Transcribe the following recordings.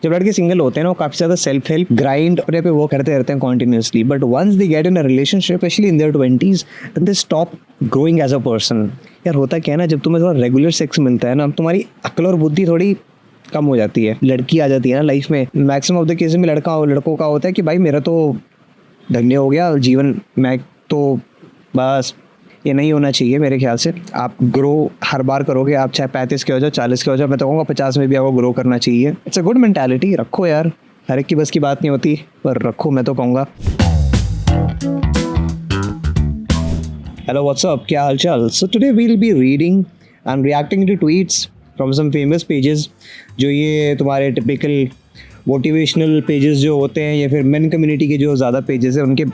जब लड़के सिंगल होते हैं ना, वो काफ़ी ज़्यादा सेल्फ हेल्प ग्राइंड अपने पे वो करते रहते हैं continuously, but once they get in a relationship especially in their 20s then they stop growing as a person. यार होता क्या है ना, जब तुम्हें थोड़ा रेगुलर सेक्स मिलता है ना, तुम्हारी अक्ल और बुद्धि थोड़ी कम हो जाती है, लड़की आ जाती है ना लाइफ में। मैक्सिमम ऑफ द केस में लड़कों का होता है कि भाई मेरा तो धन्य हो गया जीवन, मैं तो बस ये नहीं होना चाहिए मेरे ख्याल से। आप ग्रो हर बार करोगे, आप चाहे 35 के हो जाओ, 40 के हो जाओ, मैं तो कहूँगा 50 में भी आपको ग्रो करना चाहिए। इट्स अ गुड मेंटालिटी, रखो यार, हर एक की बस की बात नहीं होती, पर रखो, मैं तो कहूँगा। हेलो व्हाट्सअप, क्या हाल चाल? So today we will be reading and reacting to tweets from some famous pages, जो ये तुम्हारे टिपिकल मोटिवेशनल पेजेस जो होते हैं, या फिर मेन कम्युनिटी के जो ज़्यादा पेजेस हैं, उनके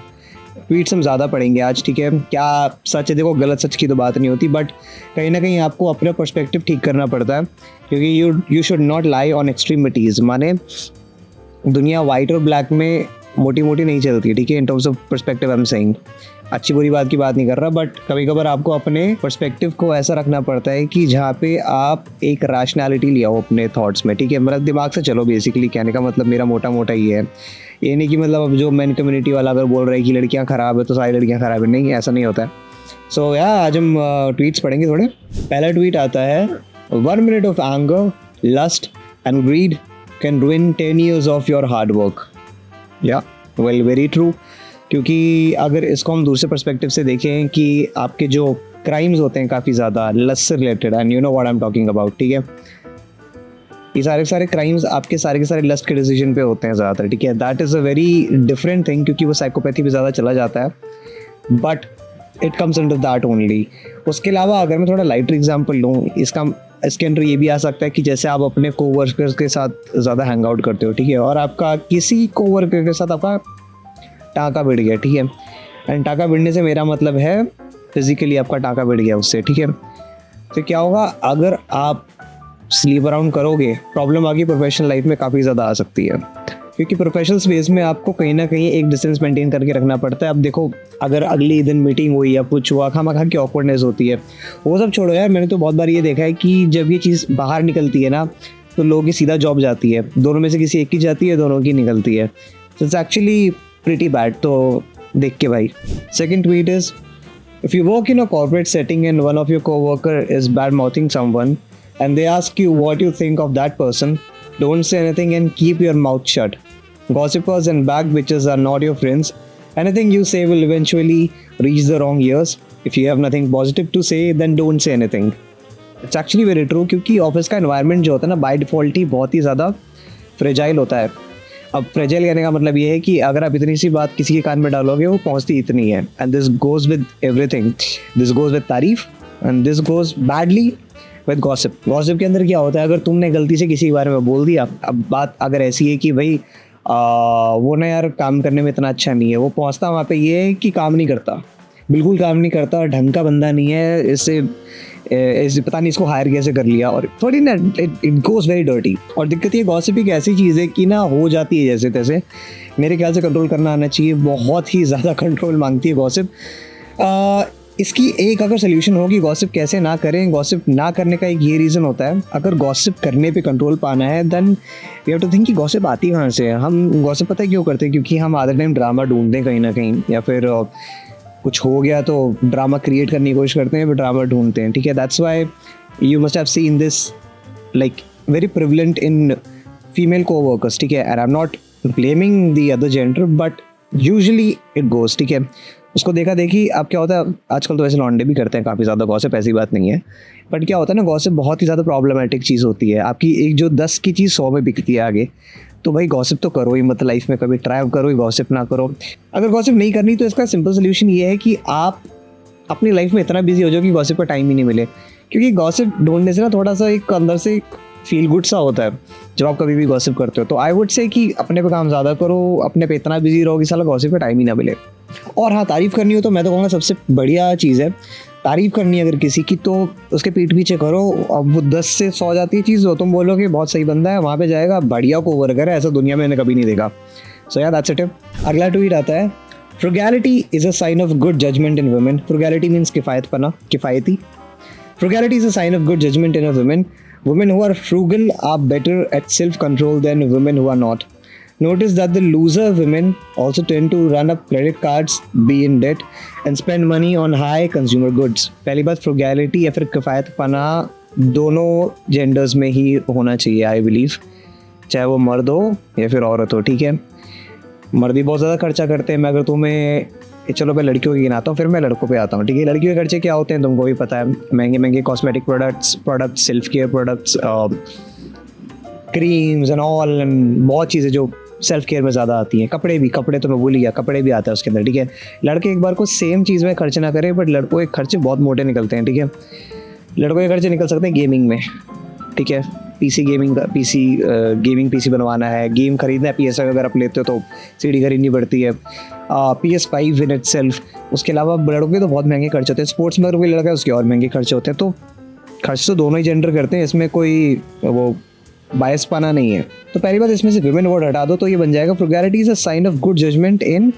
ट्वीट्स हम ज़्यादा पढ़ेंगे आज, ठीक है? क्या सच है, देखो गलत सच की तो बात नहीं होती, बट कहीं ना कहीं आपको अपना पर्सपेक्टिव ठीक करना पड़ता है, क्योंकि you should not lie on extremities. माने दुनिया वाइट और ब्लैक में मोटी मोटी नहीं चलती, ठीक है? In terms of perspective I am saying, अच्छी बुरी बात की बात नहीं कर रहा, बट कभी कभार आपको अपने पर्सपेक्टिव को ऐसा रखना पड़ता है कि जहाँ पे आप एक रैशनैलिटी ले आओ अपने थॉट्स में, ठीक है? मतलब दिमाग से चलो, बेसिकली कहने का मतलब मेरा मोटा मोटा ये है। ये नहीं कि मतलब अब जो मैन कम्युनिटी वाला अगर बोल रहा है कि लड़कियाँ ख़राब है तो सारी लड़कियाँ ख़राब है, नहीं, ऐसा नहीं होता है। सो आज हम ट्वीट्स पढ़ेंगे थोड़े। पहला ट्वीट आता है, 1 minute of anger, lust and greed can ruin 10 years of your hard work. या वेल, वेरी ट्रू, क्योंकि अगर इसको हम दूसरे पर्सपेक्टिव से देखें कि आपके जो क्राइम्स होते हैं काफ़ी ज़्यादा लस्ट से related, and you know what I am talking about, ठीक है? ये सारे क्राइम्स आपके सारे के सारे लस्ट के डिसीजन पे होते हैं ज़्यादातर, ठीक है? That is a very different thing, क्योंकि वो साइकोपैथी पे ज़्यादा चला जाता है, but it comes under that only. उसके अलावा अगर मैं थोड़ा लाइटर एग्जाम्पल लूँ, इसके अंदर ये भी आ सकता है कि जैसे आप अपने कोवर्कर्स के साथ ज़्यादा हैंग आउट करते हो, ठीक है? और आपका किसी कोवर्कर के साथ आपका टाँका भिड़ गया, ठीक है? एंड टाँका भिड़ने से मेरा मतलब है फिजिकली आपका टाँका भिड़ गया उससे, ठीक है? तो क्या होगा, अगर आप स्लीप अराउंड करोगे, प्रॉब्लम आगे प्रोफेशनल लाइफ में काफ़ी ज़्यादा आ सकती है, क्योंकि प्रोफेशनल स्पेस में आपको कहीं ना कहीं एक डिस्टेंस मेंटेन करके रखना पड़ता है। अब देखो, अगर अगले दिन मीटिंग हुई या कुछ हुआ, खामा की ऑकवर्डनेस होती है, वो सब छोड़ो यार। मैंने तो बहुत बार ये देखा है कि जब ये चीज़ बाहर निकलती है ना, तो लोगों की सीधा जॉब जाती है, दोनों में से किसी एक की जाती है, दोनों की निकलती है। So it's actually pretty bad, तो देख के भाई। Second tweet is, if you work in a corporate setting and one of your coworker is bad mouthing someone and they ask you what you think of that person, don't say anything and keep your mouth shut. Gossipers and back bitches are not your friends. Anything you say will eventually reach the wrong ears. If you have nothing positive to say, then don't say anything. It's actually very true, क्योंकि office का environment जो होता है ना, by default ही बहुत ही ज़्यादा fragile होता है। अब फ्रेजाइल कहने का मतलब ये है कि अगर आप इतनी सी बात किसी के कान में डालोगे, वो पहुंचती इतनी है। And this goes with everything, this goes with तारीफ and this goes badly with gossip. Gossip के अंदर क्या होता है, अगर तुमने गलती से किसी के बारे में बोल दिया, अब बात अगर ऐसी है कि भाई वो ना यार काम करने में इतना अच्छा नहीं है, वो पहुंचता वहाँ पे ये है कि काम नहीं करता, बिल्कुल काम नहीं करता, ढंग का बंदा नहीं है, इससे पता नहीं इसको हायर कैसे कर लिया, और थोड़ी ना इट गोज़ वेरी डर्टी। और दिक्कत ये, गॉसिप एक ऐसी चीज़ है कि ना हो जाती है जैसे तैसे, मेरे ख्याल से कंट्रोल करना आना चाहिए, बहुत ही ज़्यादा कंट्रोल मांगती है गॉसिप। इसकी एक अगर सोल्यूशन हो कि गॉसिप कैसे ना करें, गॉसिप ना करने का एक ये रीज़न होता है, अगर गॉसिप करने पे कंट्रोल पाना है then we have to think कि गॉसिप आती कहाँ से है। हम गॉसिप पता है क्यों करते हैं, क्योंकि हम आधे टाइम ड्रामा ढूंढते हैं कहीं ना कहीं, या फिर कुछ हो गया तो ड्रामा क्रिएट करने की कोशिश करते हैं, फिर ड्रामा ढूंढते हैं, ठीक है? That's why you must have seen this like very prevalent in female coworkers, ठीक है? And I am not blaming the other gender, but usually it goes, ठीक है? उसको देखा देखी अब क्या होता है, आजकल तो वैसे लॉन्डे भी करते हैं काफ़ी ज़्यादा गॉसिप, ऐसी बात नहीं है, बट क्या होता है ना, गॉसिप बहुत ही ज़्यादा प्रॉब्लमेटिक चीज़ होती है। आपकी एक जो 10 की चीज़ 100 में बिकती है आगे, तो भाई गॉसिप तो करो ही मत लाइफ में, कभी ट्राई करो ही गॉसिप ना करो। अगर गॉसिप नहीं करनी तो इसका सिंपल सोल्यूशन ये है कि आप अपनी लाइफ में इतना बिजी हो जाओ कि गॉसिप का टाइम ही नहीं मिले, क्योंकि गॉसिप ढूंढने से ना थोड़ा सा एक अंदर से फील गुड सा होता है जब आप कभी भी गॉसिप करते हो। तो आई वुड से कि अपने पे काम ज़्यादा करो, अपने पे इतना बिजी रहो कि साला गॉसिप का टाइम ही ना मिले। और हाँ, तारीफ़ करनी हो तो मैं तो कहूँगा सबसे बढ़िया चीज़ है तारीफ़ करनी अगर किसी की, तो उसके पीठ पीछे करो। अब वो 10 से 100 जाती है चीज़, वो तुम बोलोगे बहुत सही बंदा है, वहाँ पे जाएगा, बढ़िया कोवर्कर है, ऐसा दुनिया में मैंने कभी नहीं देखा। सो यार दैट्स इट। अगला ट्वीट आता है, frugality is a sign of good judgement in women. Frugality means किफ़ायतपना, किफ़ायती। Frugality is a sign of good judgement in a women Women who are frugal are better at self-control than women who are not. Notice that the loser women also tend to run up credit cards, be in debt, and spend money on high consumer goods. पहली बात फ्रुगैलिटी या फिर किफ़ायतपना दोनों genders में ही होना चाहिए I believe, चाहे वो मर्द हो या फिर औरत हो, ठीक है. मर्द भी बहुत ज़्यादा खर्चा करते हैं. मैं अगर तुम्हें चलो मैं लड़कियों की गिनाता हूँ, फिर मैं लड़कों पे आता हूँ, ठीक है. लड़कियों के खर्चे क्या होते हैं तुमको भी पता है. महंगे महंगे cosmetic products, self care products, creams and all, and बहुत चीज़ें जो सेल्फ केयर में ज़्यादा आती हैं. कपड़े तो मैं भूल गया, कपड़े भी आते हैं उसके अंदर, ठीक है. लड़के एक बार को सेम चीज़ में खर्च ना करें, बट लड़कों के खर्चे बहुत मोटे निकलते हैं, ठीक है. लड़कों के खर्चे निकल सकते हैं गेमिंग में, ठीक है. गेमिंग पीसी बनवाना है, गेम खरीदना है, PS5 अगर आप लेते हो तो CD खरीदनी पड़ती है, PS5 इन इटसेल्फ. उसके अलावा लड़कों के तो बहुत महंगे खर्चे होते हैं. स्पोर्ट्स में अगर कोई लड़का है उसके और महंगे खर्चे होते हैं. तो खर्च तो दोनों ही जेंडर करते हैं, इसमें कोई वो बायस पाना नहीं है. तो पहली बात इसमें से विमेन वर्ड हटा दो तो ये बन जाएगा frugality is a sign of good judgement in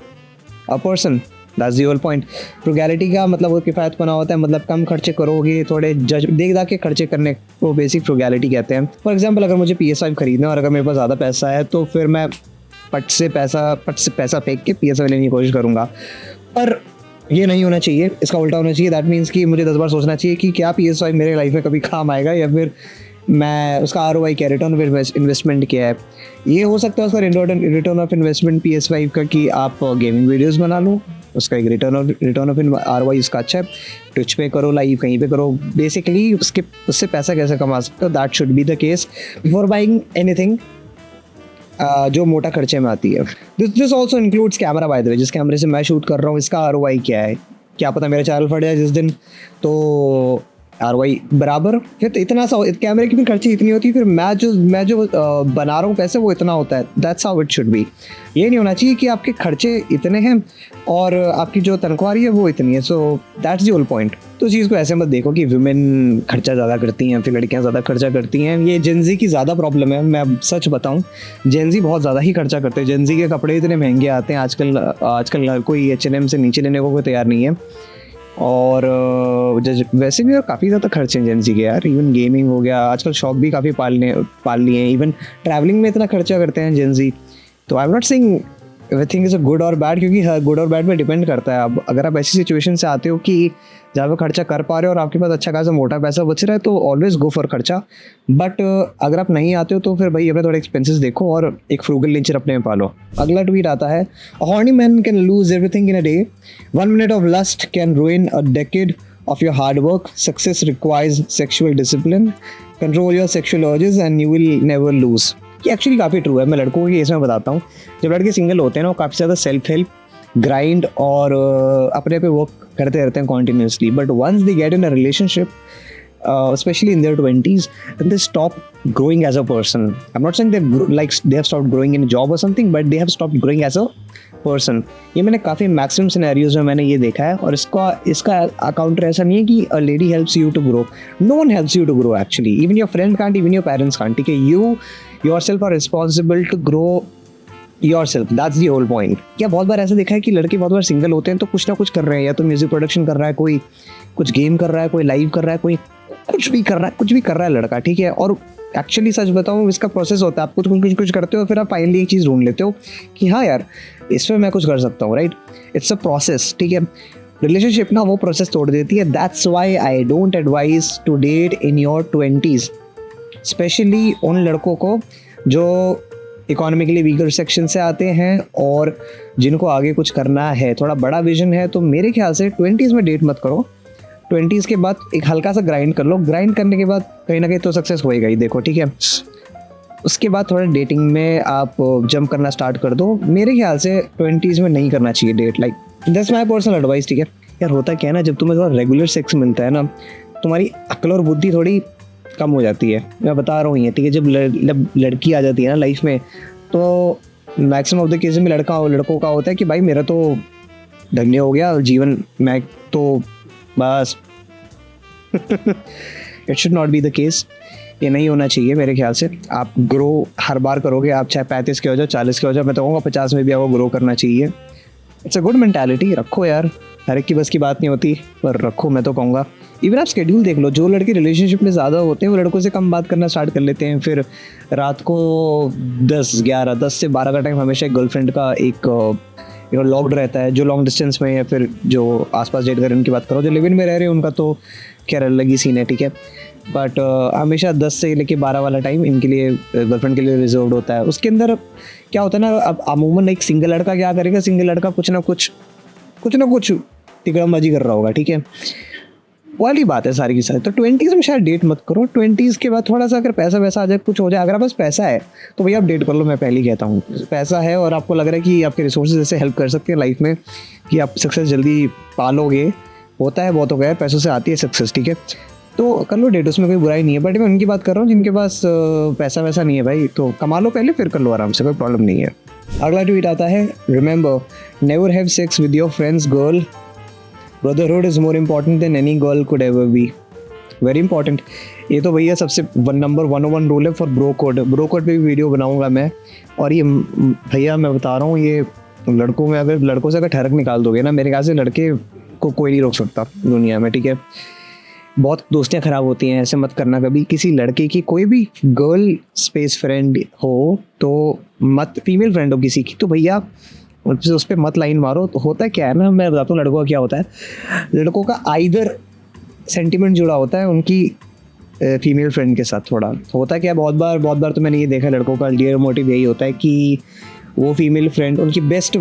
a person. That's the whole point. Frugality का मतलब वो किफ़ायतपना होता है, मतलब कम खर्चे करोगे, थोड़े देख दाख के खर्चे करने को बेसिक फ्रुगैलिटी कहते हैं. फॉर एग्जाम्पल अगर मुझे PS5 खरीदना है और अगर मेरे पास ज़्यादा पैसा है तो फिर मैं पट से पैसा फेंक के PS5 लेने की कोशिश करूँगा. पर ये नहीं होना चाहिए, इसका उल्टा होना चाहिए. दैट मीन्स कि मुझे 10 बार सोचना चाहिए कि क्या PS5 मेरे लाइफ में कभी काम आएगा, या फिर मैं उसका ROI क्या, रिटर्न ऑफ इन्वेस्टमेंट क्या है. ये हो सकता है उसका रिटर्न ऑफ इन्वेस्टमेंट PS5 का कि आप गेमिंग वीडियोस बना लो, उसका एक रिटर्न ऑफ ROI इसका अच्छा है. ट्विच पे करो, लाइव कहीं पे करो, बेसिकली उससे पैसा कैसे कमा सकते हो. That should be the case before buying anything जो मोटा खर्चे में आती है. This also includes camera bye the वे. जिस कैमरे से मैं शूट कर रहा हूँ इसका ROI क्या है, क्या पता मेरा चैनल फट जाए जिस दिन, तो ROI बराबर. फिर इतना सा कैमरे की भी खर्ची इतनी होती है, फिर मैं जो बना रहा हूँ पैसे वो इतना होता है. That's how it should be. ये नहीं होना चाहिए कि आपके खर्चे इतने हैं और आपकी जो तनख्वाह है वो इतनी है. So that's the whole point. तो चीज़ को ऐसे मत देखो कि वुमेन खर्चा ज़्यादा करती हैं फिर लड़कियाँ ज़्यादा खर्चा करती हैं. ये जेनजी की ज़्यादा प्रॉब्लम है. मैं सच बताऊँ, जेनजी बहुत ज़्यादा ही खर्चा करते हैं. जेनजी के कपड़े इतने महंगे आते हैं आजकल कोई H&M से नीचे लेने को कोई तैयार नहीं है. और वैसे भी काफ़ी ज़्यादा खर्चे हैं जेनजी के यार. इवन गेमिंग हो गया, आजकल शौक भी काफ़ी पाल लिए हैं. इवन ट्रैवलिंग में इतना खर्चा करते हैं जेनजी. तो I am not saying everything is a good और बैड, क्योंकि हर गुड और बैड पे डिपेंड करता है. अब अगर आप ऐसी सिचुएशन से आते हो कि जहाँ पे खर्चा कर पा रहे हो और आपके पास अच्छा खासा मोटा पैसा बच रहा है तो ऑलवेज गो फॉर खर्चा. बट अगर आप नहीं आते हो तो फिर भाई अपने थोड़े एक्सपेंसेस देखो और एक फ्रूगल नेचर अपने में पालो. अगला ट्वीट आता है, a horny man can lose everything in a day. 1 minute of lust can ruin a decade of your hard work. Success requires sexual discipline. Control your sexual urges and you will never lose. ये actually काफ़ी true है. मैं लड़कों की case में बताता हूँ. जब लड़के सिंगल होते हैं ना वो काफ़ी ज़्यादा सेल्फ हेल्प, ग्राइंड और अपने पे वर्क करते रहते हैं continuously. But once they get in a relationship, especially in their 20s, and they stop growing as a person. I'm not saying they have stopped growing in a job or something, but they have stopped growing as a person. ये मैंने काफ़ी maximum scenarios में मैंने ये देखा है. और इसका अकाउंटर ऐसा नहीं है कि a lady helps you to grow. No one helps you to grow actually. Even your friend can't, even your parents can't. ठीक है, you yourself are responsible to grow yourself. That's the whole point. क्या बहुत बार ऐसा देखा है कि लड़के बहुत बार सिंगल होते हैं तो कुछ ना कुछ कर रहे हैं. या तो म्यूजिक प्रोडक्शन कर रहा है, कोई कुछ गेम कर रहा है, कोई लाइव कर रहा है, कोई कुछ भी कर रहा है लड़का, ठीक है. और एक्चुअली सच बताऊँ इसका प्रोसेस होता है. आप कुछ करते हो, फिर आप फाइनली एक चीज़ ढूंढ लेते हो कि हाँ यार इसमें मैं कुछ कर सकता हूँ. राइट, इट्स अ प्रोसेस, ठीक है. रिलेशनशिप ना वो प्रोसेस तोड़ देती है. That's why I don't advise to date in your 20s, especially उन लड़कों को जो इकोनॉमिकली वीकर सेक्शन से आते हैं और जिनको आगे कुछ करना है, थोड़ा बड़ा विजन है. तो मेरे ख्याल से 20s में डेट मत करो. 20s के बाद एक हल्का सा ग्राइंड कर लो. ग्राइंड करने के बाद कहीं ना कहीं तो सक्सेस होएगा ही, देखो, ठीक है. उसके बाद थोड़ा डेटिंग में आप जंप करना स्टार्ट कर दो. मेरे ख्याल से 20s में नहीं करना चाहिए date. Like that's my personal advice, ठीक है. यार होता क्या है ना, जब तुम्हें थोड़ा रेगुलर सेक्स मिलता है ना, तुम्हारी अक्ल और बुद्धि थोड़ी कम हो जाती है. मैं बता रहा हूँ ये, ठीक है. जब लड़की आ जाती है ना लाइफ में, तो मैक्सिमम ऑफ द केस में लड़कों का होता है कि भाई मेरा तो धन्य हो गया जीवन, मैं तो बस. It should not be the case. ये नहीं होना चाहिए मेरे ख्याल से. आप ग्रो हर बार करोगे, आप चाहे 35 के हो जाओ, 40 के हो जाओ, मैं तो कहूँगा 50 में भी आपको ग्रो करना चाहिए. It's a good mentality. रखो यार, हर एक की बस की बात नहीं होती, पर रखो. मैं तो कहूँगा इवन आप शेड्यूल देख लो, जो लड़के रिलेशनशिप में ज़्यादा होते हैं वो लड़कों से कम बात करना स्टार्ट कर लेते हैं, फिर रात को 10 से 12 का टाइम हमेशा एक गर्लफ्रेंड का एक लॉक्ड रहता है, जो लॉन्ग डिस्टेंस में या फिर जो आसपास डेट कर रहे हैं उनकी बात करो, जो लिव इन में रह रहे हैं उनका तो खैर अलग ही सीन है, ठीक है। बट हमेशा 10 से लेके 12 वाला टाइम इनके लिए गर्लफ्रेंड के लिए रिजर्व होता है। उसके अंदर क्या होता है ना, अब अमूमन एक सिंगल लड़का क्या करेगा, सिंगल लड़का कुछ ना कुछ तिकड़मबाजी कर रहा होगा, ठीक है, वाली बात है सारी की सारी। तो 20s में शायद डेट मत करो, 20s के बाद थोड़ा सा अगर पैसा वैसा आ जाए, कुछ हो जाए, अगर आप पास पैसा है तो भैया आप डेट कर लो, मैं पहले ही कहता हूँ। पैसा है और आपको लग रहा है कि आपके रिसोर्सेज ऐसे हेल्प कर सकते हैं लाइफ में कि आप सक्सेस जल्दी पालोगे, होता है बहुत हो गया, पैसों से आती है सक्सेस, ठीक है, तो कर लो डेट, उसमें कोई बुराई नहीं है। बट मैं उनकी बात कर रहा हूँ जिनके पास पैसा वैसा नहीं है भाई, तो कमा लो पहले, फिर कर लो आराम से, कोई प्रॉब्लम नहीं है। अगला ट्वीट आता है, remember never have sex with your friends girl, brotherhood is more important than any girl could ever be. Very important. ये तो भैया सबसे नंबर 101 रूल है for bro code. Bro code पे भी वीडियो बनाऊंगा मैं। और ये भैया मैं बता रहा हूँ, ये लड़कों से अगर ठहरक निकाल दोगे ना, मेरे ख्याल से लड़के को कोई नहीं रोक सकता दुनिया में, ठीक है। बहुत दोस्तियाँ ख़राब होती हैं, ऐसे मत करना कभी। किसी लड़के की कोई भी गर्ल स्पेस फ्रेंड हो तो मत, फीमेल फ्रेंड हो किसी की तो भैया उस पर मत लाइन मारो। तो होता है क्या है ना, मैं बताता हूँ लड़कों का क्या होता है। लड़कों का आइदर सेंटिमेंट जुड़ा होता है उनकी फीमेल फ्रेंड के साथ। थोड़ा होता है क्या, बहुत बार तो मैंने ये देखा, लड़कों का अल्टीरियर मोटिव यही होता है कि वो फीमेल फ्रेंड उनकी बेस्ट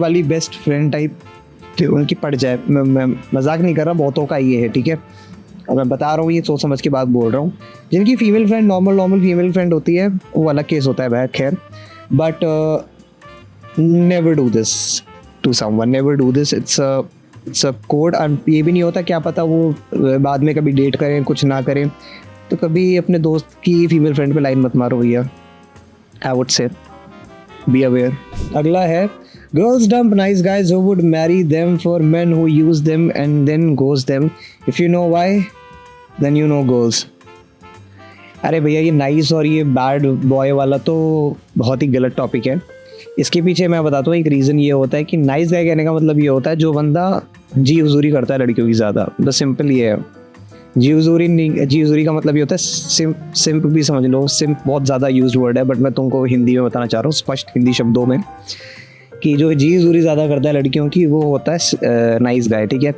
फ्रेंड टाइप उनकी पड़ जाए। मैं मजाक नहीं कर रहा, बहुतों का ये है, ठीक है। और मैं बता रहा हूँ, ये सोच समझ के बात बोल रहा हूँ। जिनकी female friend normal female friend होती है वो अलग केस होता है भाई, खैर। But never do this to someone, never do this, it's a code. और ये भी नहीं होता, क्या पता वो बाद में कभी डेट करें, कुछ ना करें, तो कभी अपने दोस्त की फीमेल फ्रेंड पे लाइन मत मारो भैया। I would say be aware. अगला है, girls dump nice guys who would marry them for men who use them and then ghost them. If you know why, then you know girls. अरे भैया ये nice और ये bad boy वाला तो बहुत ही गलत टॉपिक है। इसके पीछे मैं बताता हूँ एक रीज़न ये होता है कि नाइस गाय कहने का मतलब ये होता है जो बंदा जी हुजूरी करता है लड़कियों की ज़्यादा। बस सिंपल ये है। जी हुजूरी का मतलब ये होता है सिंप भी समझ लो। सिंप बहुत ज़्यादा यूज्ड वर्ड है, बट मैं तुमको हिंदी में बताना चाह रहा हूँ, स्पष्ट हिंदी शब्दों में, कि जो जी हुजूरी ज़्यादा करता है लड़कियों की वो होता है नाइस गाय, ठीक है।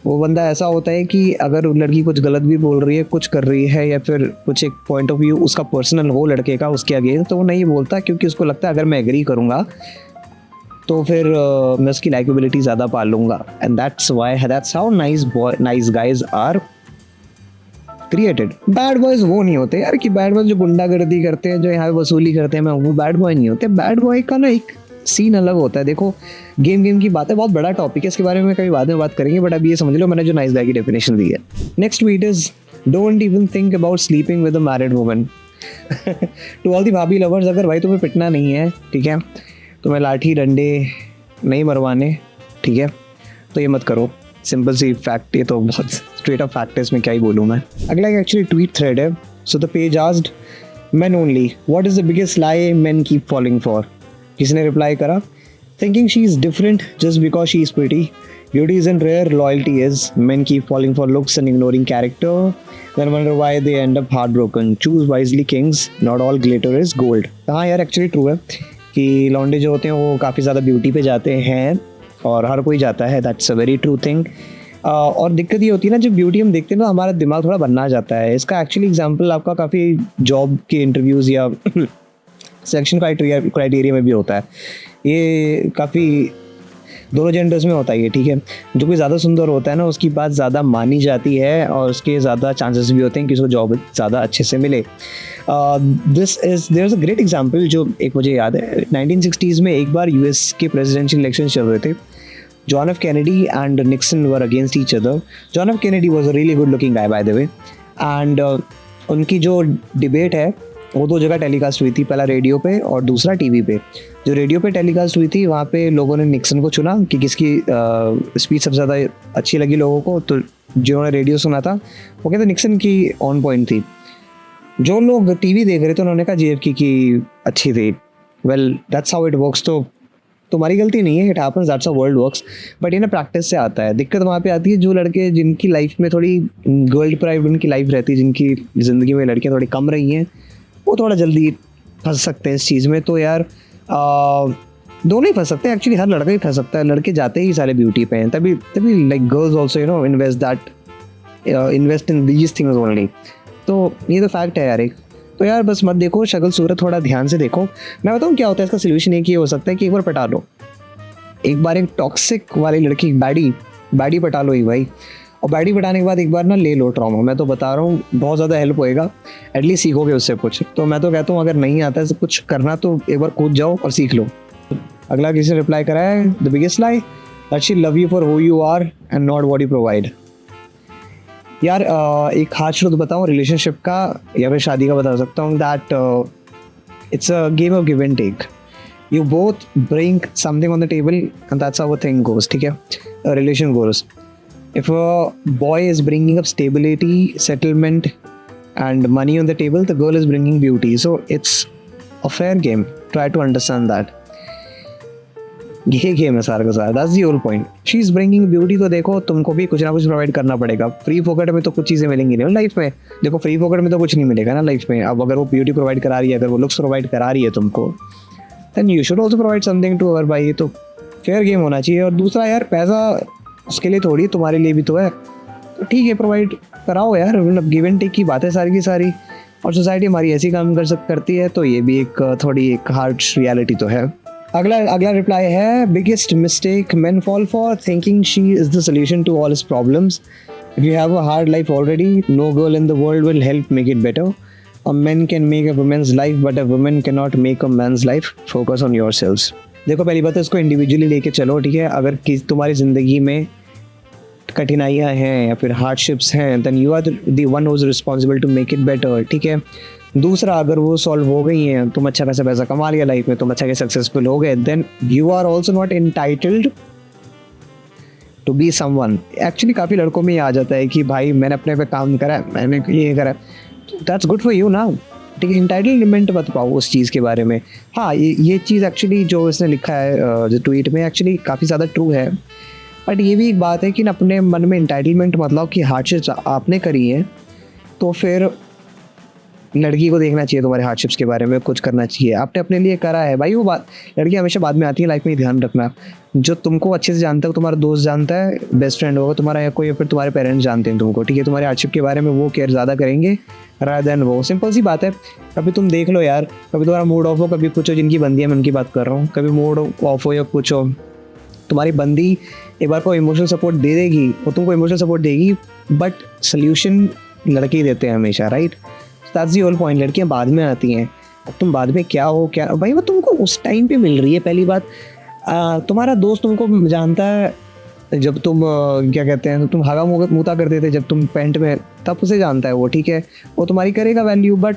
वो बंदा ऐसा होता है कि अगर लड़की कुछ गलत भी बोल रही है, कुछ कर रही है, या फिर कुछ एक पॉइंट ऑफ व्यू उसका पर्सनल हो लड़के का उसके अगेंस्ट, तो वो नहीं बोलता, क्योंकि उसको लगता है अगर मैं एग्री करूँगा तो फिर मैं उसकी लाइकेबिलिटी ज़्यादा पाल लूँगा। And that's how nice guys are created. Bad boys वो नहीं होते यार कि बैड बॉयज़ जो गुंडागर्दी करते हैं, जो यहाँ पे वसूली करते हैं, मैं वो बैड बॉय नहीं होते। बैड बॉय का ना एक सीन अलग होता है। देखो गेम की बात है, बहुत बड़ा टॉपिक है, इसके बारे में कभी बाद में बात करेंगे, बट अब ये समझ लो मैंने जो नाइस गाय की डेफिनेशन दी है। Next tweet is, don't even think about sleeping with a married woman. To all the bhabhi lovers, अगर भाई तुम्हें पिटना नहीं है, ठीक है, तुम्हें लाठी डंडे नहीं मरवाने, ठीक है, तो ये मत करो। सिंपल सी फैक्ट, ये तो बहुत स्ट्रेट अप फैक्ट है, इसमें क्या ही बोलूँ मैं। अगला एक एक्चुअली ट्वीट थ्रेड है। So the page asked, men only, what is the biggest lie men keep falling for? किसने रिप्लाई करा, thinking she is different just because she is pretty, beauty isn't rare, loyalty is, men keep falling for looks and ignoring character, then wonder why they end up heartbroken, choose wisely kings, not all glitter is gold। हाँ यार actually true है कि लौंडे जो होते हैं वो काफ़ी ज़्यादा ब्यूटी पे जाते हैं, और हर कोई जाता है, that's a very true thing. और दिक्कत ये होती है ना, जब ब्यूटी हम देखते हैं ना, हमारा दिमाग थोड़ा बनना जाता है। इसका एक्चुअली एग्जांपल आपका काफ़ी जॉब के इंटरव्यूज़ या सिलेक्शन क्राइटेरिया में भी होता है। ये काफ़ी दोनों जेंडर्स में होता है ये, ठीक है। जो कोई ज़्यादा सुंदर होता है ना, उसकी बात ज़्यादा मानी जाती है और उसके ज़्यादा चांसेस भी होते हैं कि उसको जॉब ज़्यादा अच्छे से मिले। There is a great example जो एक मुझे याद है। 1960s में एक बार यूएस के प्रेसिडेंशियल इलेक्शन चल रहे थे। John F. Kennedy and Nixon were against each other. John F. Kennedy was a really good looking guy, by the way. And उनकी जो डिबेट है वो दो जगह टेलीकास्ट हुई थी, पहला रेडियो पे और दूसरा टीवी पे। जो रेडियो पे टेलीकास्ट हुई थी वहाँ पे लोगों ने निक्सन को चुना कि किसकी स्पीच सबसे ज़्यादा अच्छी लगी लोगों को, तो जिन्होंने रेडियो सुना था वो कहते निक्सन की ऑन पॉइंट थी। जो लोग टीवी देख रहे थे उन्होंने कहा JFK की अच्छी थी। Well that's how it works. तो तुम्हारी गलती नहीं है, it happens, that's a world works, but ये ना प्रैक्टिस से आता है। दिक्कत वहाँ पे आती है जो लड़के जिनकी लाइफ में थोड़ी गर्ल डिप्राइव्ड उनकी लाइफ रहती है, जिनकी ज़िंदगी में लड़कियाँ थोड़ी कम रही हैं, वो थोड़ा जल्दी फंस सकते हैं इस चीज़ में। तो यार दोनों ही फंस सकते हैं एक्चुअली, हर लड़का ही फंस सकता है, लड़के जाते ही सारे ब्यूटी पे हैं, तभी तभी like girls also you know invest in these things only. तो ये तो फैक्ट है यार एक। तो यार बस मत देखो शक्ल सूरत, थोड़ा ध्यान से देखो। मैं बताऊँ क्या होता है इसका सोल्यूशन, एक ये हो सकता है कि एक बार पटा लो, एक बार एक टॉक्सिक वाली लड़की बैडी पटा लो एक भाई, और बैडी पटाने के बाद एक बार ना ले लो ट्रॉमा। मैं तो बता रहा हूँ बहुत ज़्यादा हेल्प होएगा, एटलीस्ट सीखोगे उससे कुछ। तो मैं तो कहता हूँ अगर नहीं आता है सब कुछ करना तो एक बार कूद जाओ और सीख लो। अगला किसी ने रिप्लाई करा है, the biggest lie that she love you for who you are and not what you provide. यार एक हार्ड ट्रूथ बताऊँ रिलेशनशिप का या फिर शादी का बता सकता हूँ, that it's a game of give and take. You both bring something on the table and that's how a thing goes, ठीक है, relation goes. If a boy is bringing up stability, settlement and money on the table, the girl is bringing beauty. So it's a fair game. Try to understand that. ये game है सारा का सारा, that's the whole point. She is bringing beauty, तो देखो तुमको भी कुछ ना कुछ प्रोवाइड करना पड़ेगा। फ्री फोकट में तो कुछ चीज़ें मिलेंगी नहीं लाइफ में। देखो फ्री फोकट में तो कुछ नहीं मिलेगा ना लाइफ में। अब अगर वो ब्यूटी प्रोवाइड करा रही है, अगर वो लुक्स प्रोवाइड करा रही है तुमको, then you should also provide something to her भाई। ये तो फेयर गेम होना चाहिए। और दूसरा यार पैसा उसके लिए थोड़ी, तुम्हारे लिए भी तो है, तो ठीक है प्रोवाइड कराओ यार, मतलब गिव एंड टेक की बात है सारी की सारी। और सोसाइटी हमारी ऐसी काम करती है, तो ये भी एक थोड़ी एक हार्ड रियलिटी तो है। अगला रिप्लाई है, biggest mistake men fall for, thinking she is the solution to all his problems. If you have a hard life already, no girl in the world will help make it better. A man can make a woman's life but a woman can not make a man's life. Focus on yourselves. देखो पहली बात है इसको individually लेके चलो, ठीक है। अगर तुम्हारी ज़िंदगी में कठिनाइयाँ हैं या फिर हार्डशिप्स हैं, then you are the one who is responsible to make it better, ठीक है। दूसरा, अगर वो सॉल्व हो गई हैं, तुम अच्छा खासा पैसा कमा लिया लाइफ में, तुम अच्छा के सक्सेसफुल हो गए, then you are also not entitled to be someone. Actually काफ़ी लड़कों में ये आ जाता है कि भाई मैंने अपने पे काम करा है, मैंने ये करा, दैट्स गुड फॉर यू ना, ठीक है। इंटाइटलमेंट मत पाओ उस चीज़ के बारे में। हाँ ये चीज़ एक्चुअली जो इसने लिखा है जो ट्वीट में, एक्चुअली काफ़ी ज़्यादा ट्रू है। बट ये भी एक बात है कि अपने मन में इंटाइटलमेंट मतलब कि हार्डशिप्स आपने करी हैं, तो फिर लड़की को देखना चाहिए तुम्हारे हार्डशिप्स के बारे में, कुछ करना चाहिए। आपने अपने लिए करा है भाई, वो बात लड़की हमेशा बाद में आती है लाइफ में, ध्यान रखना। जो तुमको अच्छे से जानता है, तुम्हारा दोस्त जानता है, बेस्ट फ्रेंड होगा तुम्हारा, या कोई फिर तुम्हारे पेरेंट्स जानते हैं तुमको, ठीक है। तुम्हारे हार्डशिप के बारे में वो केयर ज़्यादा करेंगे रादर देन वो। सिंपल सी बात है। कभी तुम देख लो यार, कभी तुम्हारा मूड ऑफ हो, कभी कुछ हो, जिनकी बंदी है मैं उनकी बात कर रहा हूँ, कभी मूड ऑफ हो या कुछ हो, तुम्हारी बंदी एक बार को इमोशनल सपोर्ट दे देगी, वो तुमको इमोशनल सपोर्ट देगी, बट सोल्यूशन लड़के ही देते हैं हमेशा, right. That's the whole point. लड़कियां बाद में आती हैं, अब तुम बाद में क्या हो क्या भाई, वो तुमको उस टाइम पे मिल रही है। पहली बात, तुम्हारा दोस्त तुमको जानता है जब तुम क्या कहते हैं, तुम हगा मुता करते थे जब तुम पैंट में, तब उसे जानता है वो, ठीक है, वो तुम्हारी करेगा वैल्यू। बट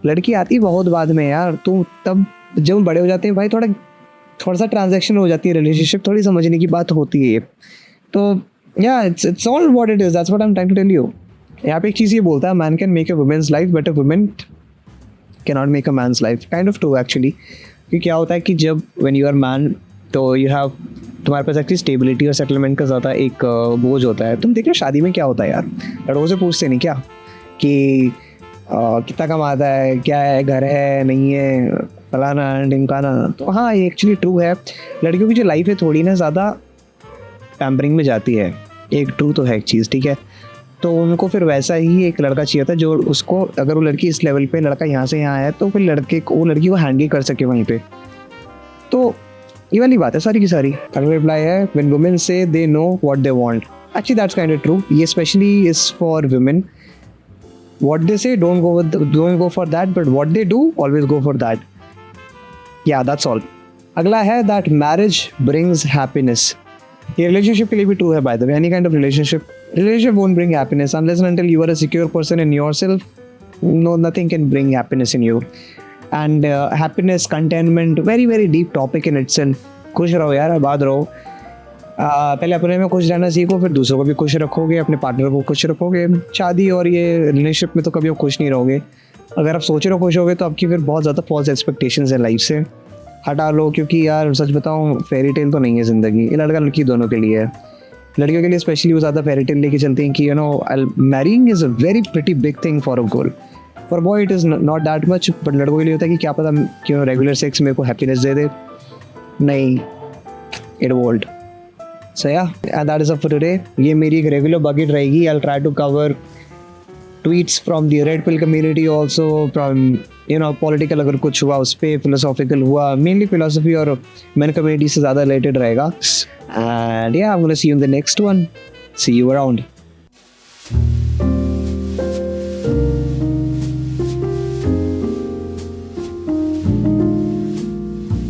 लड़की आती बहुत बाद में यार, तुम तब जब बड़े हो जाते हैं भाई, थोड़ा सा ट्रांजैक्शन हो जाती है, रिलेशनशिप थोड़ी समझने की बात होती है। तो या it's all what it is, that's what I am trying to tell you. यहाँ पे एक चीज़ ये बोलता है, man can make a woman's life but a woman can not make a man's life. Kind of true actually. कि क्या होता है कि जब व्हेन यू आर मैन, तो यू हैव, तुम्हारे पास एक्चुअली स्टेबिलिटी और सेटलमेंट का ज़्यादा एक बोझ होता है। तुम देख लो शादी में क्या होता है यार, लड़कों से पूछते नहीं क्या कि कितना कमाता है, क्या है, घर है नहीं है, फलाना ढिमकाना। तो हाँ ये एक्चुअली ट्रू है। लड़कियों की जो लाइफ है थोड़ी ना ज़्यादा पैम्परिंग में जाती है, एक ट्रू तो है एक चीज़, ठीक है। तो उनको फिर वैसा ही एक लड़का चाहिए था जो उसको, अगर वो लड़की इस लेवल पे, लड़का यहाँ से यहाँ आया, तो फिर लड़की को हैंडल कर सके वहीं पे। तो ये वाली बात है सारी की सारी। अगला रिप्लाई है, when women say they know what they want. Actually that's kind of true. ये specially is for women. What they say don't go for that, but what they do always go for that. Yeah that's all. अगला है that marriage brings happiness. ये relationship के लिए भी true है by the way. Any kind of relationship won't bring happiness unless and until you are a secure person in yourself. No, nothing can bring happiness in you. And happiness, contentment, very very deep topic in itself. खुश रहो यार, आबाद रहो। पहले अपने में खुश रहना सीखो, फिर दूसरों को भी खुश रखोगे, अपने पार्टनर को खुश रखोगे। शादी और ये रिलेशनशिप में तो कभी आप खुश नहीं रहोगे। अगर आप सोच रहे हो खुश होगे, तो आपकी फिर बहुत ज़्यादा फॉल्स एक्सपेक्टेशंस है लाइफ से। हटा लो, क्योंकि यार सच बताऊँ फेरी टेल तो नहीं है ज़िंदगी, ये लड़का लड़की दोनों के लिए है। लड़कियों के लिए स्पेशली वो ज़्यादा फेरी टेल लेके चलती हैं कि you know marrying is a very pretty big thing for a girl, for boy it is not that much, but लड़कों के लिए होता है कि क्या पता क्यों रेगुलर सेक्स मेरे को हैप्पीनेस दे दे, नहीं it vault. So yeah and that is up for today. ये मेरी एक रेगुलर बकेट रहेगी। I will try to cover tweets from the Red Pill community, also from political, अगर कुछ हुआ उस पर, philosophical हुआ, mainly philosophy और men community से ज़्यादा related रहेगा। And yeah, I'm gonna see you in the next one. See you around.